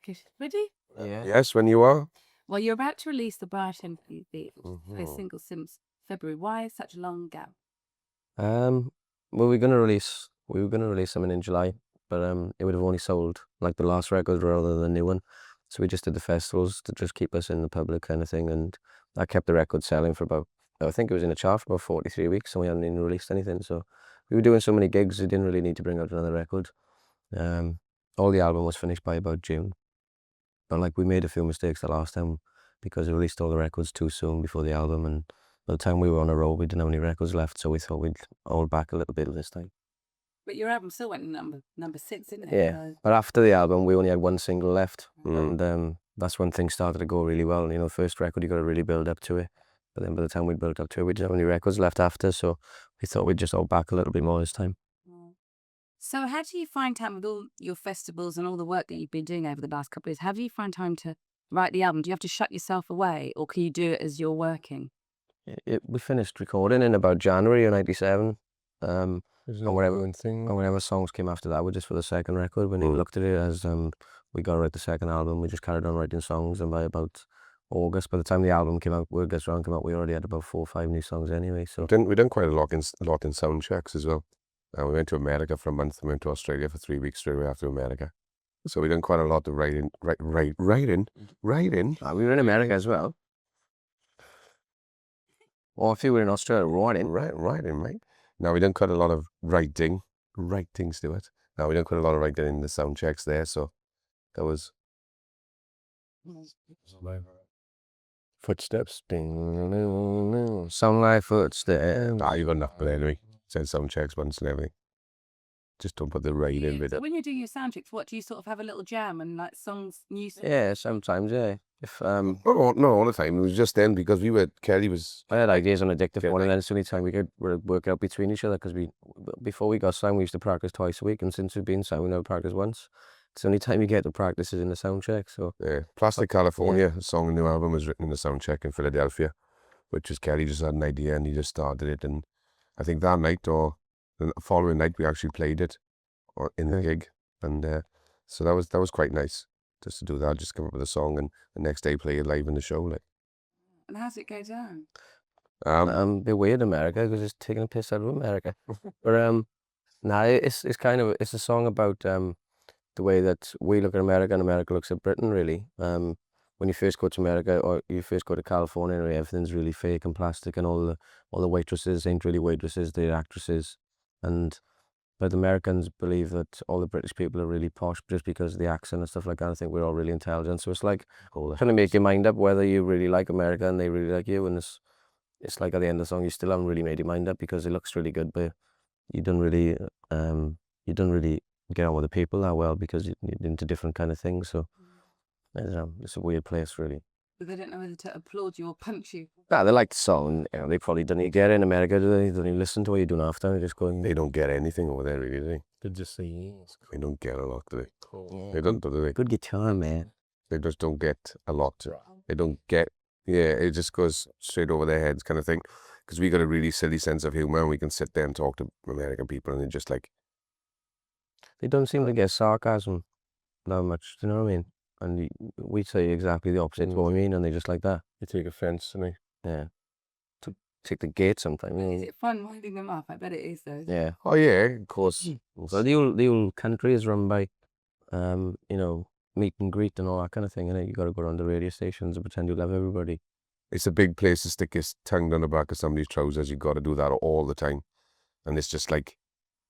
Okay, ready? Yeah. Yes, when you are. Well, you're about to release the Barton EP, Mhm. a single since February. Why such a long gap? Well, we were gonna release something in July, but it would have only sold like the last record rather than the new one. So we just did the festivals to just keep us in the public kind of thing, and that kept the record selling for about, I think it was in the chart for about 43 weeks, and we hadn't even released anything. So we were doing so many gigs, we didn't really need to bring out another record. All the album was finished by about June, but like we made a few mistakes the last time because we released all the records too soon before the album, and by the time we were on the road, we didn't have any records left, so we thought we'd hold back a little bit this time. But your album still went number 6, didn't it? Yeah, So- but after the album, we only had one single left, Mm. and that's when things started to go really well. You know, first record, you got to really build up to it, but then by the time we built up to it, we didn't have any records left after, so we thought we'd just hold back a little bit more this time. So how do you find time with all your festivals and all the work that you've been doing over the last couple of years? How do you find time to write the album? Do you have to shut yourself away, or can you do it as you're working? We finished recording in about January of '97. There's Or whatever. ongoing thing. And whatever songs came after that were just for the second record. When we looked at it as we got to write the second album, we just carried on writing songs, and by about August, by the time the album came out, Word Gets Round came out, we already had about 4 or 5 new songs anyway. So We done quite a lot in sound checks as well. We went to America for a month. We went to Australia for 3 weeks straight away after America. So we done quite a lot of writing. we were in America as well. Or if you were in Australia, writing. Writing, right? Now we done quite a lot of writing, Stuart. Now we done quite a lot of writing in the sound checks there. So that was Footsteps. Sound like footsteps. you got enough, but anyway, said sound checks once and everything. Just don't put the writing with So it. when you're doing your sound checks, what do you sort of have a little jam and like songs, new songs? Yeah, sometimes, yeah. If Oh, no, all the time. It was just then because Kelly was. I had ideas on a dictaphone, Yeah, and then it's the only time we could work out between each other, because before we got signed, we used to practice twice a week, and since we've been signed, we never practice once. It's the only time you get to practice is in the sound check. So Yeah, Plastic California, a song in the new album, was written in the sound check in Philadelphia, which is Kelly just had an idea and he just started it. And I think that night or the following night we actually played it in the gig, and so that was quite nice just to do that, just come up with a song and the next day play it live in the show. Like, And how's it go down? a bit weird America, because it's taking a piss out of America. But nah, it's kind of, it's a song about the way that we look at America and America looks at Britain, really. When you first go to America, or you first go to California, everything's really fake and plastic, and all the waitresses ain't really waitresses, they're actresses. But Americans believe that all the British people are really posh just because of the accent and stuff like that. I think we're all really intelligent. So it's like trying to make your mind up whether you really like America and they really like you. And it's like at the end of the song, you still haven't really made your mind up because it looks really good, but you don't really get on with the people that well because you're into different kind of things. So I don't know, it's a weird place, really. But they don't know whether to applaud you or punch you. Nah, they like the song. You know, they probably don't even get it in America, do they? They don't even listen to what you're doing after. They just go and they don't get anything over there, really, do they? They just say, yes. They don't get a lot, do they? Cool. They don't, do they? good guitar, man. They just don't get a lot. They don't get, it just goes straight over their heads kind of thing. Because we got a really silly sense of humor, and we can sit there and talk to American people, and they're just like, They don't seem to get sarcasm that much. Do you know what I mean? And we say exactly the opposite to what we mean, and they just like that. you take offense to me. Yeah. To take the gate sometimes. Is it fun winding them up? I bet it is, though. Yeah. Oh, yeah, Of course. So the whole country is run by, meet and greet and all that kind of thing. And you got to go around the radio stations and pretend you love everybody. It's a big place to stick your tongue down the back of somebody's trousers. You got to do that all the time, and it's just like,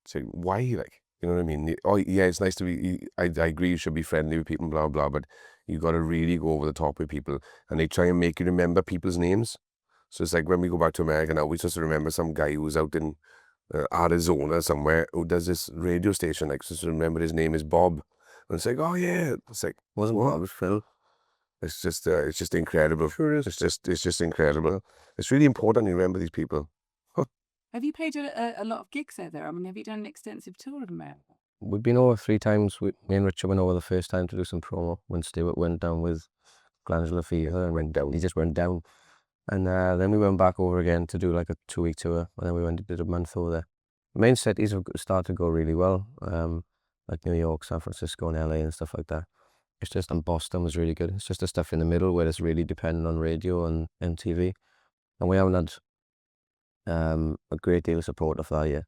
say, why? Like, you know what I mean? Oh yeah, it's nice to be. I agree. You should be friendly with people, blah blah. But you got to really go over the top with people, and they try and make you remember people's names. So it's like when we go back to America now, we just remember some guy who's out in Arizona somewhere who does this radio station. Like, just remember his name is Bob, and it's like, oh yeah, it's like, Wasn't what? Bob, it was Phil. It's just incredible. Sure is. It's just incredible. It's really important you remember these people. Have you played a lot of gigs out there? I mean, have you done an extensive tour of America? We've been over 3 times. Me and Richard went over the first time to do some promo when Stewart went down with glandular fever. Went down. He just went down. And then we went back over again to do like a 2-week tour. And then we went and did a month over there. The main cities have started to go really well. Like New York, San Francisco and LA and stuff like that. It's just, and Boston was really good. It's just the stuff in the middle where it's really dependent on radio and MTV. And we haven't had a great deal of support of that yet.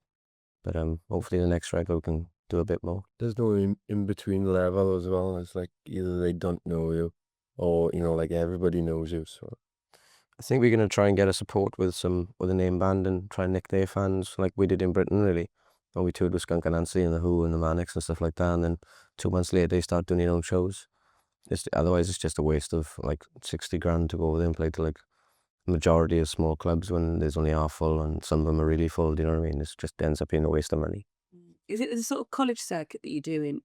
But hopefully the next record can do a bit more. There's no in between level as well. It's like either they don't know you, or like everybody knows you. So I think we're gonna try and get a support with a name band and try and nick their fans like we did in Britain, really. When we toured with Skunk and Nancy and the Who and the Manics and stuff like that, and then 2 months later they start doing their own shows. Otherwise it's just a waste of like 60 grand to go over there and play to like majority of small clubs when there's only half full, and some of them are really full. Do you know what I mean? It just ends up being a waste of money. Is it the sort of college circuit that you do in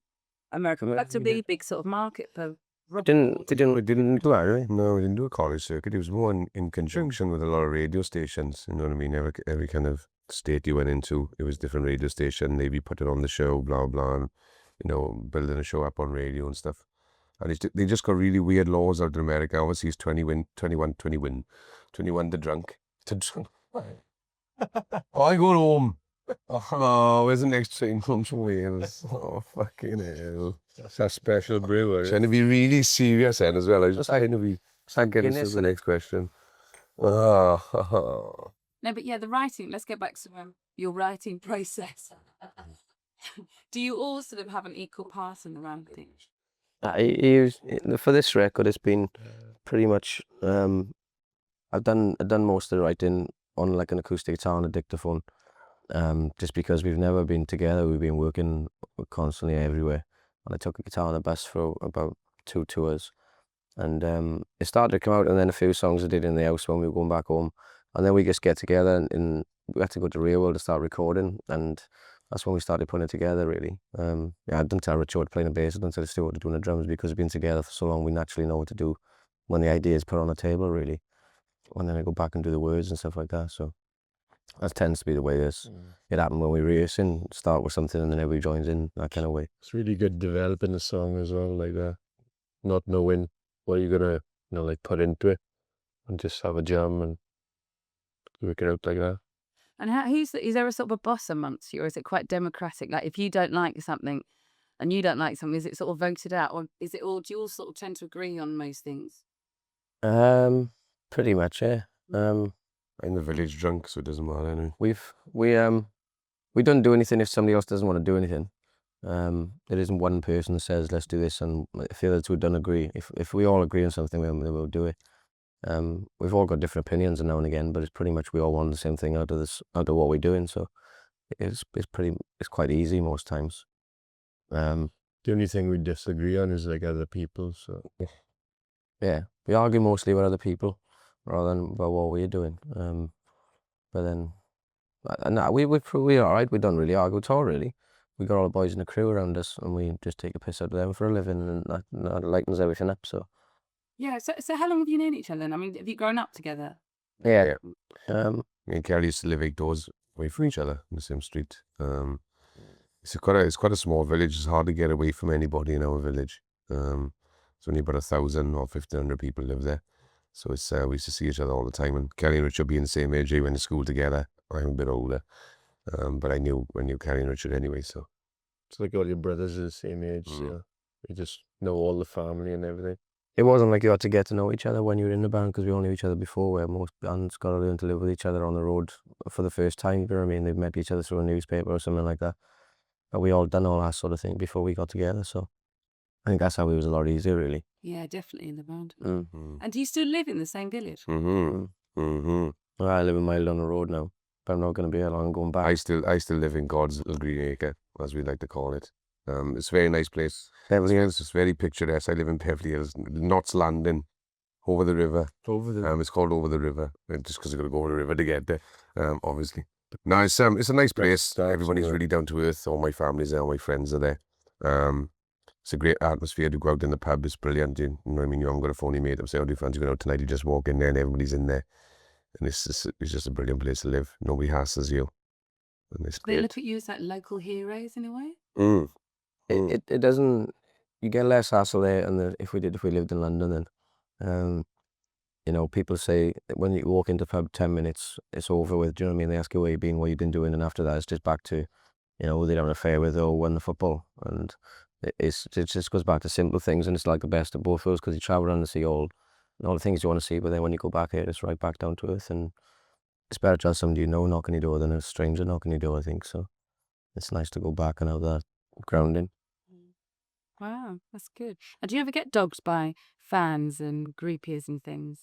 America? That's a really big sort of market for rock. We didn't do that, really. No, we didn't do a college circuit. It was more in conjunction with a lot of radio stations. You know what I mean? Every kind of state you went into, it was different radio station. They'd be putting on the show, blah blah, and building a show up on radio and stuff. And they just got really weird laws out in America. Obviously, it's 21 to drunk. I go home. Oh, where's the next train from Wales? Oh, fucking hell. that's a special brewer. Trying to be really serious then as well. I was just trying to be... Start getting to the next question. Oh. No, but yeah, the writing. Let's get back to your writing process. Do you all sort of have an equal part in the writing? For this record, it's been pretty much. I've done most of the writing on like an acoustic guitar and a dictaphone. Just because we've never been together, we've been working constantly everywhere. And I took a guitar on a bus for about 2 tours, and it started to come out, and then a few songs I did in the house when we were going back home, and then we just get together and we had to go to Real World to start recording, and that's when we started putting it together, really. I didn't tell Richard playing the bass, I didn't tell Stuart doing the drums, because we've been together for so long, we naturally know what to do when the idea is put on the table, really. And then I go back and do the words and stuff like that, so that tends to be the way it happened when we rehearsing, start with something and then everybody joins in, that kind of way. It's really good developing a song as well, like that. Not knowing what you're gonna, like put into it, and just have a jam and work it out like that. And is there a sort of a boss amongst you, or is it quite democratic? Like if you don't like something and you don't like something, is it sort of voted out, or is it all? Do you all sort of tend to agree on most things? Pretty much, yeah. In the village drunk, so it doesn't matter anyway. We don't do anything if somebody else doesn't want to do anything. There isn't one person that says let's do this, and if the other two don't agree, if we all agree on something, we'll do it. We've all got different opinions now and again, but it's pretty much we all want the same thing out of what we're doing. So it's quite easy most times. The only thing we disagree on is like other people. So yeah, we argue mostly with other people rather than about what we're doing. But then, we're all right. We don't really argue at all, really. We got all the boys in the crew around us, and we just take a piss out of them for a living, and that lightens everything up. So yeah. So how long have you known each other then? I mean, have you grown up together? yeah. Me and Kelly used to live 8 doors away from each other in the same street. It's quite a small village. It's hard to get away from anybody in our village. It's only about 1,000 or 1,500 people live there. So we used to see each other all the time. And Kelly and Richard being the same age, they went to school together. I'm a bit older, but I knew Kelly and Richard anyway. So it's like all your brothers are the same age. So you just know all the family and everything. It wasn't like you had to get to know each other when you were in the band, because we all knew each other before, where most bands got to learn to live with each other on the road for the first time. You know what I mean? They've met each other through a newspaper or something like that. But we all done all that sort of thing before we got together. So I think that's how it was a lot easier, really. Yeah, definitely in the band. Mm-hmm. And do you still live in the same village? Well, I live a mile down the road now, but I'm not going to be here long going back. I still live in God's little green acre, as we like to call it. It's a very nice place. Beverly Hills is very picturesque. I live in Beverly Hills, Knott's Landing, over the river. It's called Over the River, just because I've got to go over the river to get there, obviously. No, it's a nice place. Everybody's really down to earth. All my family's there, all my friends are there. It's a great atmosphere to go out in the pub. It's brilliant. You know what I mean? You haven't got a phony mate up saying, "Oh, do you fancy going out tonight?" You just walk in there and everybody's in there. And it's just a brilliant place to live. Nobody hassles you. And it's They great. look at you as like local heroes in a way? It doesn't, you get less hassle there, and if we lived in London, then people say when you walk into the pub 10 minutes, it's over with. Do you know what I mean? They ask you where you've been, what you've been doing, and after that it's just back to, who they had an affair with or won the football. And it just goes back to simple things, and it's like the best of both worlds because you travel around and see all the things you want to see, but then when you go back here, it's right back down to earth, and it's better to have somebody you know knocking your door than a stranger knocking your door, I think. So it's nice to go back and have that grounding. Wow, that's good. And do you ever get dogged by fans and groupies and things?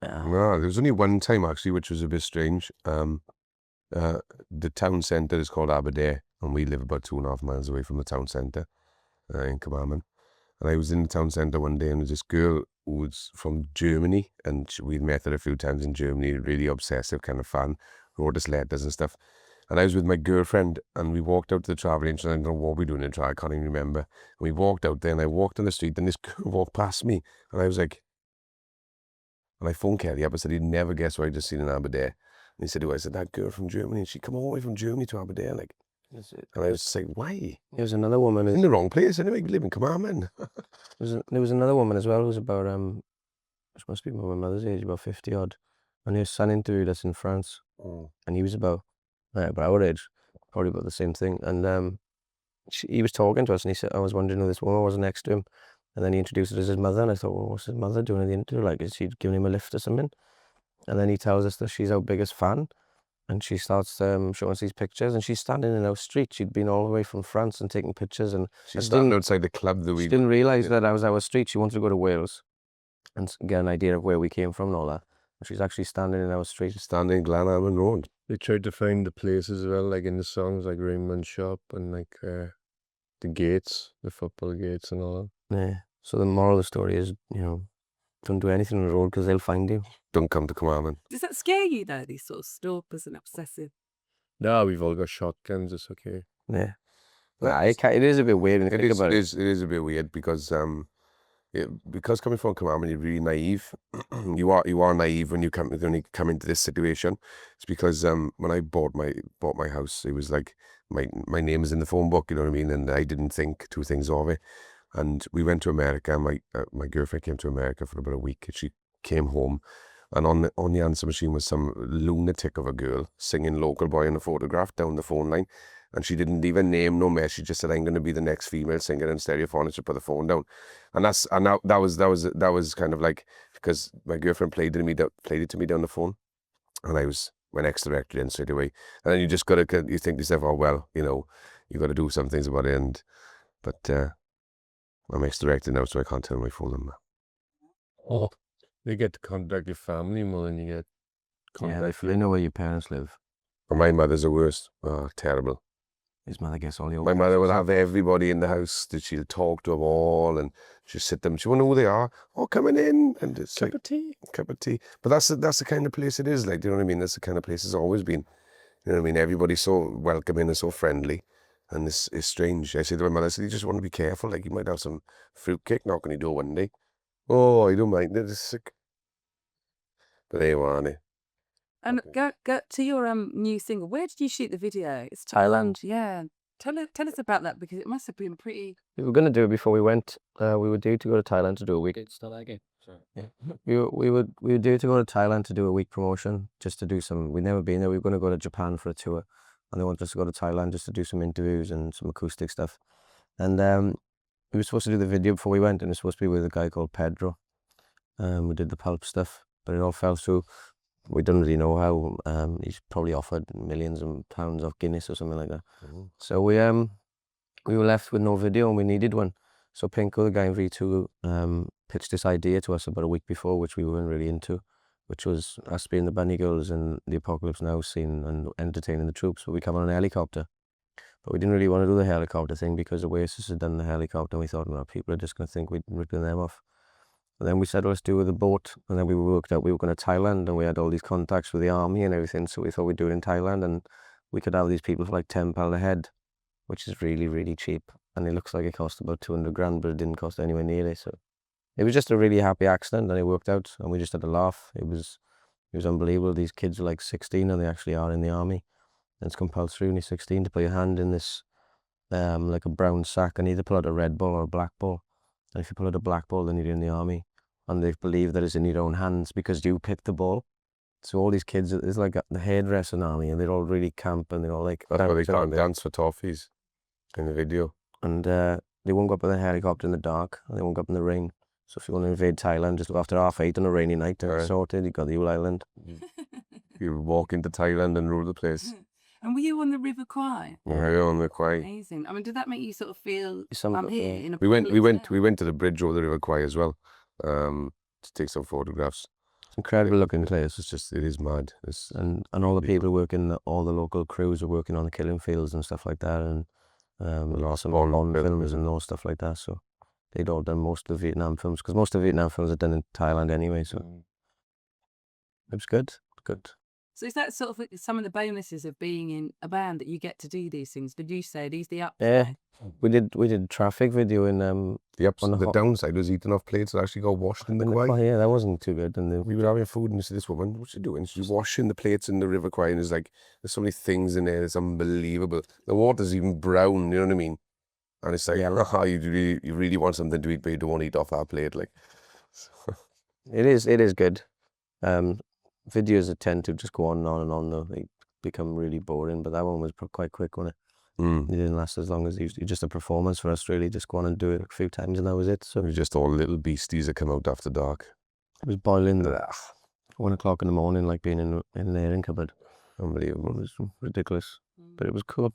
No, there was only one time actually, which was a bit strange. The town centre is called Aberdare, and we live about 2.5 miles away from the town centre in Carmarthen. And I was in the town centre one day, and there was this girl who was from Germany, and we'd met her a few times in Germany, really obsessive kind of fan, wrote us letters and stuff. And I was with my girlfriend, and we walked out to the travel agent. I don't know what we were doing in the trial, I can't even remember. And we walked out there, and I walked on the street, and this girl walked past me, and I was like, and I phoned Kelly up. I said, he'd never guess what I just seen in Aberdare. And he said, I said, that girl from Germany, and she come all the way from Germany to Aberdare, like. And I was just like, why? There was another woman In the wrong place anyway, we live in Carmarthen. there was another woman as well who was about she must be my mother's age, about 50 odd, and her son interviewed us in France, and he was about our age, probably about the same thing, and he was talking to us, and he said, I was wondering who this woman was next to him, and then he introduced us as his mother, and I thought, well, what's his mother doing in the interview, like, is she giving him a lift or something? And then he tells us that she's our biggest fan, and she starts showing us these pictures, and she's standing in our street. She'd been all the way from France and taking pictures, and She's standing outside the club that we... She didn't realise that that was our street. She wanted to go to Wales and get an idea of where we came from and all that. And she's actually standing in our street. She's standing in Glenalmond Road. They tried to find the places as well, like in the songs, like Raymond's Shop and like the gates, the football gates and all that. Yeah. So the moral of the story is, don't do anything on the road because they'll find you. Don't come to Carmarthen. Does that scare you though, these sort of stalkers and obsessive? No, we've all got shotguns, it's okay. Yeah. Nah, it is a bit weird when you think about it. It is a bit weird because coming from Carmarthen, you're really naive. you are naive when you come into this situation. It's because when I bought my house, it was like my name is in the phone book, you know what I mean, and I didn't think two things of it. And we went to America. My girlfriend came to America for about a week. She came home, and on the answer machine was some lunatic of a girl singing Local Boy in a Photograph down the phone line. And she didn't leave a name, no mess. She just said, I'm going to be the next female singer in Stereophonics, to put the phone down. And that was kind of like, because my girlfriend played it to me down the phone, and I went ex-directed in straight away. And then you just you think to yourself, oh well, you got to do some things about it. But I'm ex-directed now, so I can't tell my phone number. Oh, you get to contact your family more than you get contact. Yeah, they know where your parents live. But my mother's the worst. Oh, terrible. His mother gets all your... My mother will have everybody in the house that she'll talk to them all, and she'll sit them. She won't know who they are. Oh, coming in, and it's Cup of tea. But that's the kind of place it is. Like, do you know what I mean? That's the kind of place it's always been. You know what I mean? Everybody's so welcoming and so friendly, and it's strange. I say to my mother, I said, you just want to be careful. Like, you might have some fruitcake knocking your door one day. Oh, I don't mind. It's sick. But there you are, aren't it? And go to your new single. Where did you shoot the video? It's Thailand. Yeah. Tell us about that, because it must have been pretty... We were going to do it before we went. We were due to go to Thailand to do a week. Start that again. Sorry. Yeah. We were due to go to Thailand to do a week promotion, just to do some... We'd never been there. We were going to go to Japan for a tour, and they wanted us to go to Thailand just to do some interviews and some acoustic stuff. And we were supposed to do the video before we went, and it was supposed to be with a guy called Pedro. We did the pulp stuff, but it all fell through. We don't really know how. He's probably offered millions of pounds of Guinness or something like that. So we were left with no video, and we needed one. So Pinko, the guy in V2, pitched this idea to us about a week before, which we weren't really into, which was us being the Bunny Girls in the Apocalypse Now scene and entertaining the troops. But we come on a helicopter. But we didn't really want to do the helicopter thing because Oasis had done the helicopter, and we thought, well, people are just going to think we'd ripping them off. And then we said, let's do it with a boat. And then we worked out we were going to Thailand, and we had all these contacts with the army and everything. So we thought we'd do it in Thailand, and we could have these people for like £10 a head, which is really, really cheap. And it looks like it cost about 200 grand, but it didn't cost anywhere near it. So it was just a really happy accident, and it worked out, and we just had a laugh. It was unbelievable. These kids are like 16, and they actually are in the army. And it's compulsory when you're 16 to put your hand in this, like a brown sack, and either pull out a red ball or a black ball. And if you pull out a black ball, then you're in the army. And they believe that it's in your own hands because you picked the ball. So all these kids, it's like the hairdressing army, and they're all really camp, and they're all like... That's why they can't dance for toffees in the video. and they won't go up in the helicopter in the dark, and they won't go up in the rain. So if you want to invade Thailand, just go after 8:30 on a rainy night, and Right. it's sorted. You got the whole island. You walk into Thailand and rule the place. And were you on the River Kwai? We're on the Kwai. Amazing. I mean, did that make you sort of feel Some I'm of it, here yeah. in a We went public to the bridge over the River Kwai as well, to take some photographs. It's incredible looking place. It is mad. And all the people working, all the local crews are working on the killing fields and stuff like that, and last some Bond Bond film, films isn't and all stuff like that. So they'd all done most of the Vietnam films, because most of the Vietnam films are done in Thailand anyway. So it was good. So is that sort of some of the bonuses of being in a band, that you get to do these things? Did you say these the upside? Yeah, we did traffic video in The the downside was eating off plates that actually got washed in the Kwai. Yeah, that wasn't too good. And We were having food and you see this woman, what's she doing? She's washing the plates in the River Kwai, and there's so many things in there. It's unbelievable. The water's even brown, you know what I mean? And it's like, you really want something to eat, but you don't want to eat off that plate. Like, it is good. Videos that tend to just go on and on and on, though. They become really boring, but that one was quite quick, wasn't it? It didn't last as long as it used to. Just a performance for us, really. Just go on and do it a few times, and that was it. So we're just all little beasties that come out after dark. it was boiling 1 o'clock in the morning, like being in an airing cupboard. Unbelievable. It was ridiculous, but it was cool.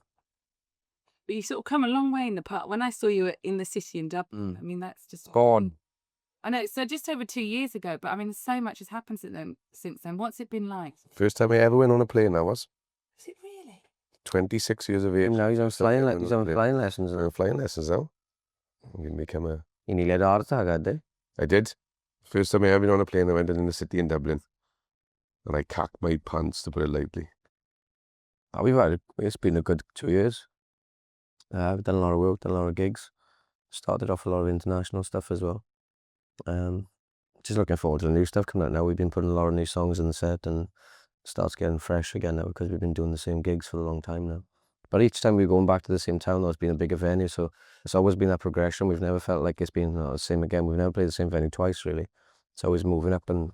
But you sort of come a long way in the part. When I saw you in the city in Dublin, I mean, that's just Gone. I know, so just over 2 years ago, but I mean, so much has happened since then. What's it been like? First time I ever went on a plane, that was. Is it really? 26 years of age. Now he's on flying lessons. I'm flying lessons now. I'm going to become a... You nearly had a heart attack, had they? I did. First time I ever been on a plane, I went in the city in Dublin. And I cacked my pants, to put it lightly. It's been a good 2 years. I've done a lot of work, done a lot of gigs. Started off a lot of international stuff as well. Just looking forward to the new stuff coming out now. We've been putting a lot of new songs in the set, and it starts getting fresh again now, because we've been doing the same gigs for a long time now. But each time we're going back to the same town, though, it's been a bigger venue, so it's always been that progression. We've never felt like it's been the same again. We've never played the same venue twice, really. It's always moving up, and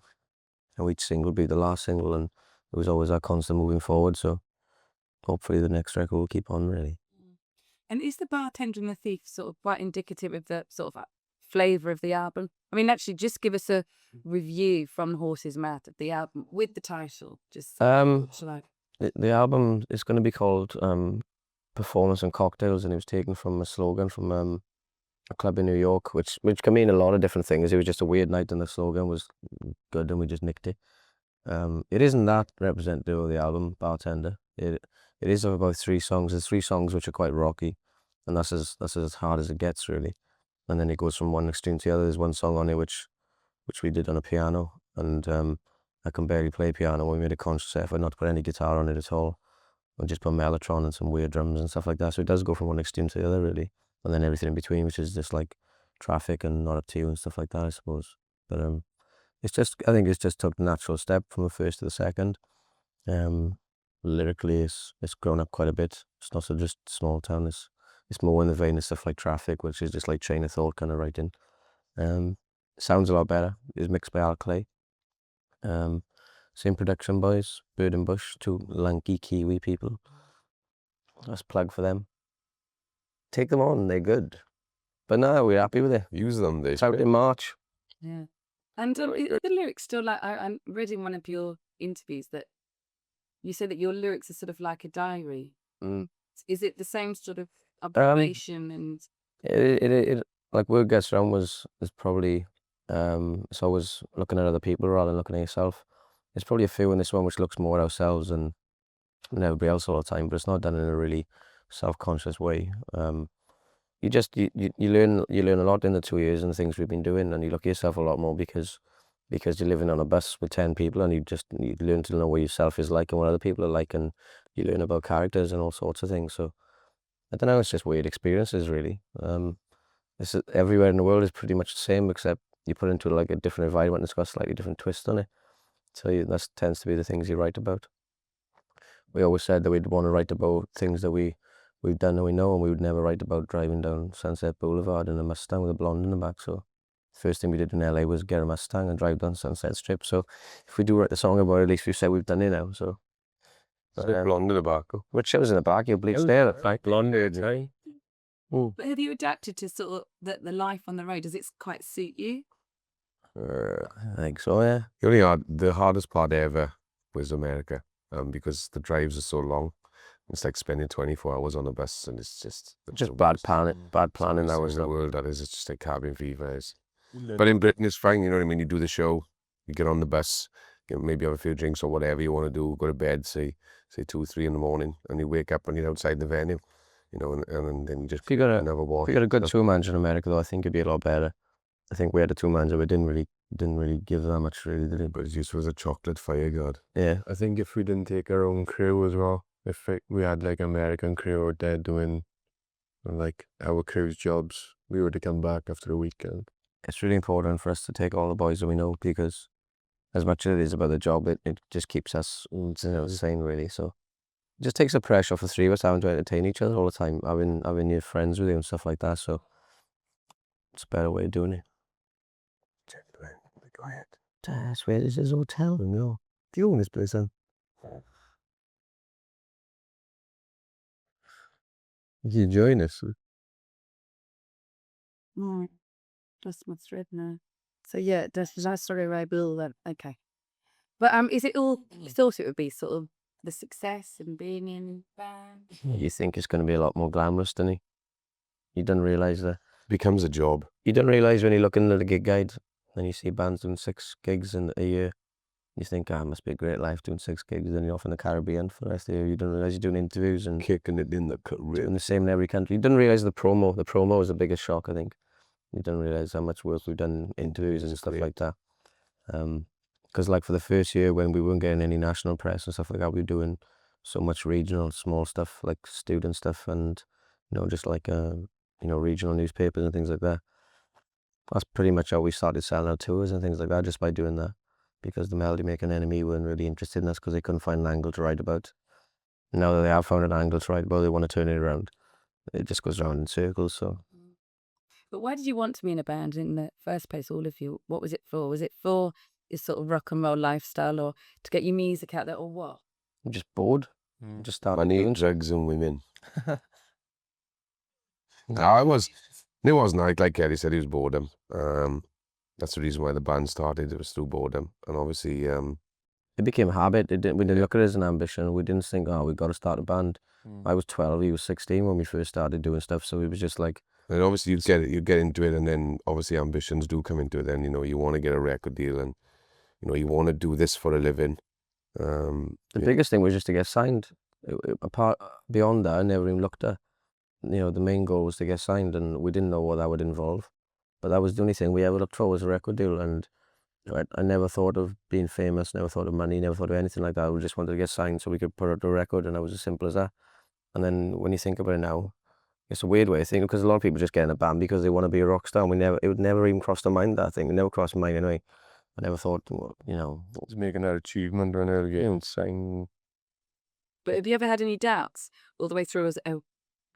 each single will be the last single, and it was always that constant moving forward. So hopefully the next record will keep on, really. And is The Bartender and the Thief sort of quite indicative of the sort of flavour of the album? I mean, actually, just give us a review from the horse's mouth of the album with the title. Just the album is going to be called Performance and Cocktails, and it was taken from a slogan from a club in New York, which can mean a lot of different things. It was just a weird night, and the slogan was good, and we just nicked it. It isn't that representative of the album, Bartender. It is about 3 songs. There's 3 songs which are quite rocky, and that's as hard as it gets, really. And then it goes from one extreme to the other. There's one song on it which we did on a piano, and I can barely play piano. We made a conscious effort not to put any guitar on it at all, and just put mellotron and some weird drums and stuff like that. So it does go from one extreme to the other, really. And then everything in between, which is just like traffic and Not Up To You and stuff like that, I suppose. But I think it's just took the natural step from the first to the second. Lyrically, it's grown up quite a bit. It's not so just small town. It's more in the vein of stuff like Traffic, which is just like Train of Thought kind of writing. Sounds a lot better. It's mixed by Al Clay. Same production boys, Bird and Bush, 2 lanky Kiwi people. That's a plug for them. Take them on, they're good. But no, we're happy with it. Use them. It's out in March. Yeah. And is the lyrics still like, I read in one of your interviews that you said that your lyrics are sort of like a diary. Is it the same sort of observation and... It like Word Gets Round is probably, it's always looking at other people rather than looking at yourself. There's probably a few in this one which looks more at ourselves and everybody else all the time, but it's not done in a really self-conscious way. You learn a lot in the 2 years and the things we've been doing, and you look at yourself a lot more because you're living on a bus with 10 people, and you learn to know what yourself is like and what other people are like, and you learn about characters and all sorts of things. So I don't know, it's just weird experiences, really. Everywhere in the world is pretty much the same, except you put into like a different environment and it's got a slightly different twist on it. So that tends to be the things you write about. We always said that we'd want to write about things that we've done and we know, and we would never write about driving down Sunset Boulevard in a Mustang with a blonde in the back. So the first thing we did in LA was get a Mustang and drive down Sunset Strip. So if we do write the song about it, at least we've said we've done it now. So blonde in the back. which shows in the back, your bleach there. Blonde hair, But have you adapted to sort of the life on the road? Does it quite suit you? I think so, yeah. The hardest part ever was America, because the drives are so long. It's like spending 24 hours on a bus, and it's just Bad planning. That was the world. That is, it's just like cabin fever. But in Britain, it's fine. You know what I mean? You do the show, you get on the bus, maybe have a few drinks or whatever you want to do. Go to bed, say 2, 3 in the morning, and you wake up and you're outside the venue. You know, and then you just If you got a good tour manager in America, though, I think it'd be a lot better. I think we had a tour manager, but didn't really give that much, really, did he? But it just was a chocolate fire god. Yeah. I think if we didn't take our own crew as well, if we had like American crew or dead doing like our crew's jobs, we were to come back after a weekend. It's really important for us to take all the boys that we know, because as much as it is about the job, it just keeps us sane, really. So it just takes the pressure off the three of us having to entertain each other all the time, having your friends with you and stuff like that. So it's a better way of doing it. Be quiet. That's where this is hotel, you know. Do you own this place, then? You enjoying this? Just my thread now. So yeah, that's sort of I will then. Okay. But is it all you thought it would be, sort of the success and being in band? You think it's going to be a lot more glamorous, don't you? You don't realise that. Becomes a job. You don't realise when you're looking at the gig guide and you see bands doing 6 gigs in a year. You think, it must be a great life doing 6 gigs. Then you're off in the Caribbean for the rest of the year. You don't realise you're doing interviews and Kicking it in the career. doing the same in every country. You don't realise the promo. The promo is the biggest shock, I think. You don't realise how much work we've done in interviews and stuff like that. Because like for the first year when we weren't getting any national press and stuff like that, we were doing so much regional, small stuff, like student stuff, and just like regional newspapers and things like that. That's pretty much how we started selling our tours and things like that, just by doing that. Because the Melody Maker and NME weren't really interested in us because they couldn't find an angle to write about. Now that they have found an angle to write about, they want to turn it around. It just goes around in circles. So. But why did you want to be in a band in the first place, all of you? What was it for? Was it for your sort of rock and roll lifestyle, or to get your music out there, or what? I'm just bored. Just started Money, doing drugs, and women. No, it wasn't like Kelly said, it was boredom. That's the reason why the band started. It was through boredom, and obviously, it became a habit. We didn't look at it as an ambition. We didn't think, we've got to start a band. I was 12, he was 16 when we first started doing stuff. So it was just like. And obviously you get into it, and then obviously ambitions do come into it. Then you want to get a record deal, and you want to do this for a living. The biggest thing was just to get signed. Apart beyond that, I never even looked at. The main goal was to get signed, and we didn't know what that would involve. But that was the only thing we ever looked for, was a record deal. And I never thought of being famous, never thought of money, never thought of anything like that. We just wanted to get signed so we could put out a record, and that was as simple as that. And then when you think about it now, it's a weird way of thinking, because a lot of people just get in a band because they want to be a rock star. And it would never even cross their mind, that thing. It never crossed my mind anyway. I never thought, It's making that achievement when they're getting signed. But have you ever had any doubts all the way through? Are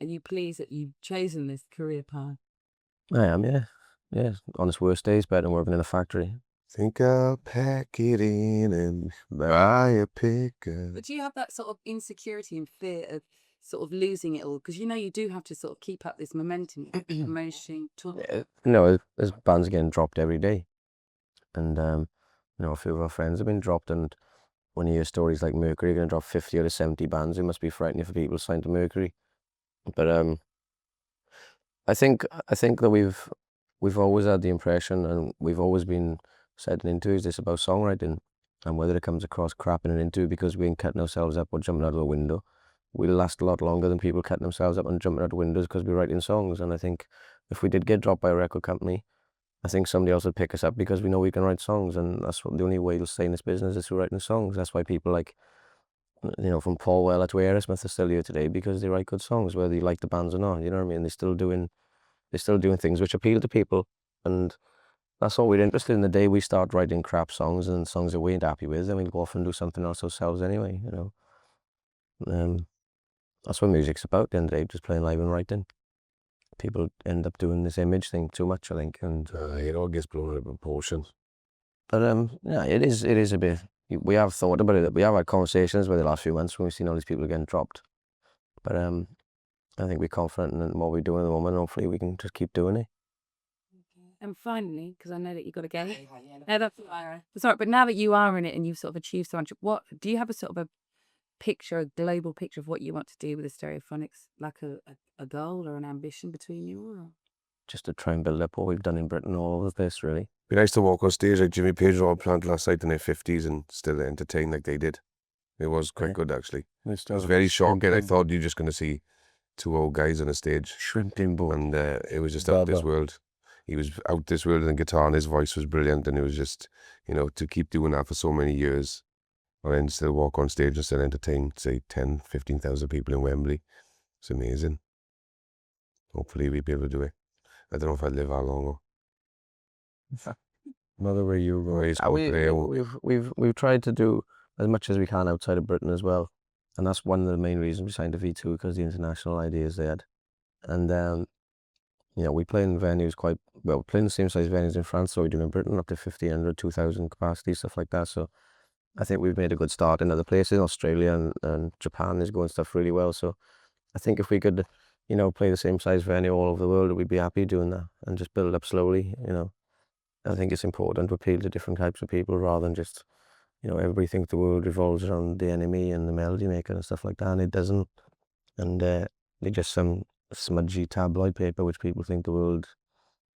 you pleased that you've chosen this career path? I am, yeah. Yeah, on its worst days, better than working in a factory. Think I'll pack it in and buy a pickup. But do you have that sort of insecurity and fear of sort of losing it all? Because you do have to sort of keep up this momentum, promotion, tour. There's bands getting dropped every day. And, a few of our friends have been dropped, and when you hear stories like Mercury going to drop 50 out of 70 bands, it must be frightening for people signed to Mercury. But I think that we've always had the impression, and we've always been said in interviews, this about songwriting, and whether it comes across crap in an interview because we ain't cutting ourselves up or jumping out of a window, we'll last a lot longer than people cutting themselves up and jumping out of windows because we're writing songs. And I think if we did get dropped by a record company, I think somebody else would pick us up because we know we can write songs, and that's the only way to stay in this business is through writing songs. That's why people like, from Paul Weller to Aerosmith are still here today, because they write good songs, whether you like the bands or not. You know what I mean? They're still doing things which appeal to people, and that's all we're interested in. The day we start writing crap songs and songs that we ain't happy with, then we'll go off and do something else ourselves anyway. That's what music's about. At the end of the day, just playing live and writing. People end up doing this image thing too much, I think, and it all gets blown out of proportion. But it is a bit. We have thought about it. We have had conversations over the last few months when we've seen all these people getting dropped. But I think we're confident in what we're doing at the moment. Hopefully we can just keep doing it. And finally, because I know that you've got to go. No, that's sorry, but now that you are in it and you've sort of achieved so much, what do you have a sort of a picture, a global picture of what you want to do with the Stereophonics, like a goal or an ambition between you? Or? Just to try and build up what we've done in Britain all over the place, really. Be nice to walk on stage like Jimmy Page or Plant last night in their 50s and still entertain like they did. It was quite good, actually. It was very shocking. I thought you were just going to see two old guys on a stage. Shrimping board. And it was just out this world. He was out this world and guitar, and his voice was brilliant. And it was just, to keep doing that for so many years and then still walk on stage and still entertain, say, 10, 15,000 people in Wembley. It's amazing. Hopefully we'll be able to do it. I don't know if I'd live that long. Another way you go. We've tried to do as much as we can outside of Britain as well, and that's one of the main reasons we signed to V2, because the international ideas they had. And we play in venues playing the same size venues in France, so we're doing in Britain up to 1,500, 2,000 capacity, stuff like that. So I think we've made a good start in other places. Australia and Japan is going stuff really well. So I think if we could, play the same size venue all over the world, we'd be happy doing that and just build it up slowly. I think it's important to appeal to different types of people rather than just, everybody thinks the world revolves around the enemy and the melody maker and stuff like that, and it doesn't. And they're just some smudgy tabloid paper which people think the world,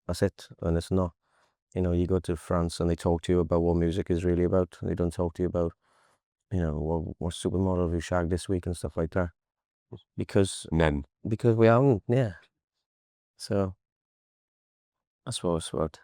that's it, and it's not. You go to France and they talk to you about what music is really about. They don't talk to you about, what supermodel have you shagged this week and stuff like that. Because we haven't, yeah. So that's what it's about.